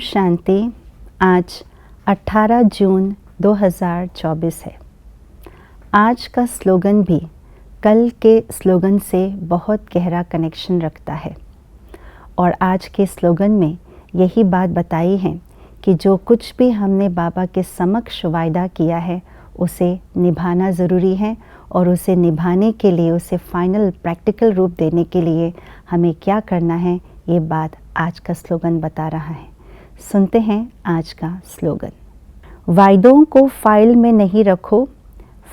शांति। आज 18 जून 2024 है। आज का स्लोगन भी कल के स्लोगन से बहुत गहरा कनेक्शन रखता है और आज के स्लोगन में यही बात बताई है कि जो कुछ भी हमने बाबा के समक्ष वायदा किया है उसे निभाना ज़रूरी है और उसे निभाने के लिए, उसे फाइनल प्रैक्टिकल रूप देने के लिए हमें क्या करना है, ये बात आज का स्लोगन बता रहा है। सुनते हैं आज का स्लोगन। वायदों को फाइल में नहीं रखो,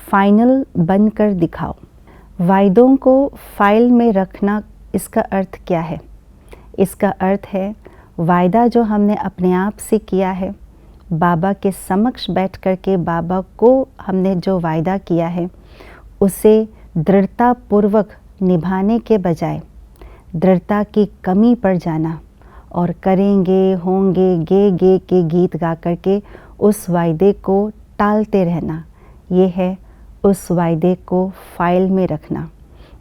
फाइनल बनकर दिखाओ। वायदों को फाइल में रखना, इसका अर्थ क्या है? इसका अर्थ है वायदा जो हमने अपने आप से किया है, बाबा के समक्ष बैठ कर के बाबा को हमने जो वायदा किया है उसे दृढ़तापूर्वक निभाने के बजाय दृढ़ता की कमी पर जाना और करेंगे, होंगे, गे के गीत गा कर के उस वायदे को टालते रहना, ये है उस वायदे को फाइल में रखना।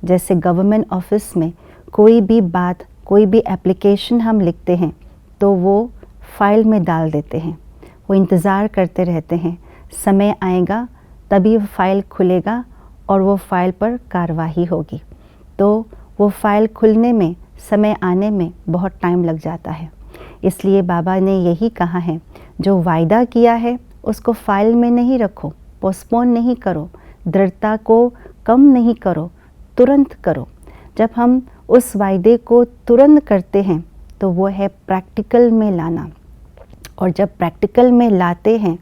जैसे गवर्नमेंट ऑफिस में कोई भी बात, कोई भी एप्लीकेशन हम लिखते हैं तो वो फाइल में डाल देते हैं, वो इंतज़ार करते रहते हैं, समय आएगा तभी वो फाइल खुलेगा और वो फाइल पर कार्रवाई होगी। तो वो फाइल खुलने में, समय आने में बहुत टाइम लग जाता है। इसलिए बाबा ने यही कहा है, जो वायदा किया है उसको फाइल में नहीं रखो, पोस्टपोन नहीं करो, दृढ़ता को कम नहीं करो, तुरंत करो। जब हम उस वायदे को तुरंत करते हैं तो वो है प्रैक्टिकल में लाना। और जब प्रैक्टिकल में लाते हैं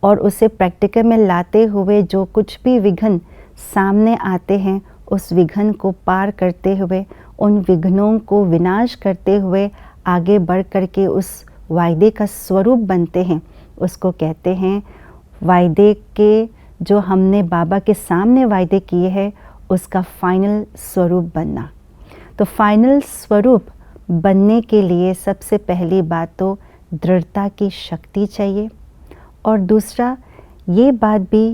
और उसे प्रैक्टिकल में लाते हुए जो कुछ भी विघ्न सामने आते हैं, उस विघ्न को पार करते हुए, उन विघ्नों को विनाश करते हुए आगे बढ़ कर के उस वायदे का स्वरूप बनते हैं, उसको कहते हैं वायदे के, जो हमने बाबा के सामने वायदे किए हैं उसका फाइनल स्वरूप बनना। तो फाइनल स्वरूप बनने के लिए सबसे पहली बात तो दृढ़ता की शक्ति चाहिए और दूसरा ये बात भी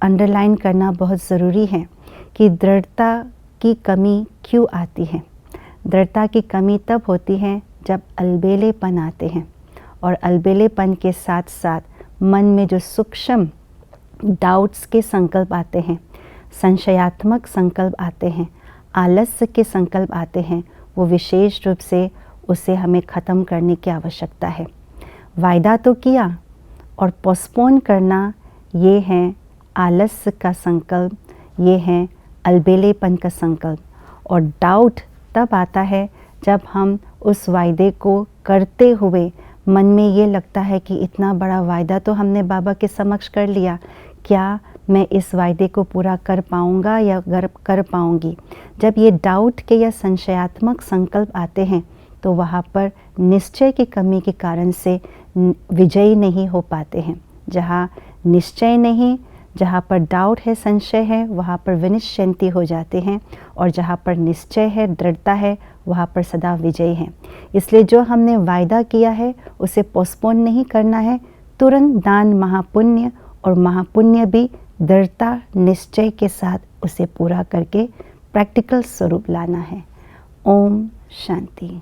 अंडरलाइन करना बहुत ज़रूरी है कि दृढ़ता की कमी क्यों आती है। दृढ़ता की कमी तब होती है जब अलबेलेपन आते हैं और अलबेलेपन के साथ साथ मन में जो सूक्ष्म डाउट्स के संकल्प आते हैं, संशयात्मक संकल्प आते हैं, आलस्य के संकल्प आते हैं, वो विशेष रूप से उसे हमें ख़त्म करने की आवश्यकता है। वायदा तो किया और पोस्टपोन करना, ये है आलस्य का संकल्प, ये है अलबेलेपन का संकल्प। और डाउट तब आता है जब हम उस वायदे को करते हुए मन में ये लगता है कि इतना बड़ा वायदा तो हमने बाबा के समक्ष कर लिया, क्या मैं इस वायदे को पूरा कर पाऊँगा या कर पाऊँगी। जब ये डाउट के या संशयात्मक संकल्प आते हैं तो वहाँ पर निश्चय की कमी के कारण से विजयी नहीं हो पाते हैं। जहाँ निश्चय नहीं, जहाँ पर डाउट है, संशय है, वहाँ पर विनिश्चयंती हो जाते हैं और जहाँ पर निश्चय है, दृढ़ता है, वहाँ पर सदा विजय है। इसलिए जो हमने वायदा किया है उसे पोस्टपोन नहीं करना है, तुरंत दान महापुण्य, और महापुण्य भी दृढ़ता निश्चय के साथ उसे पूरा करके प्रैक्टिकल स्वरूप लाना है। ओम शांति।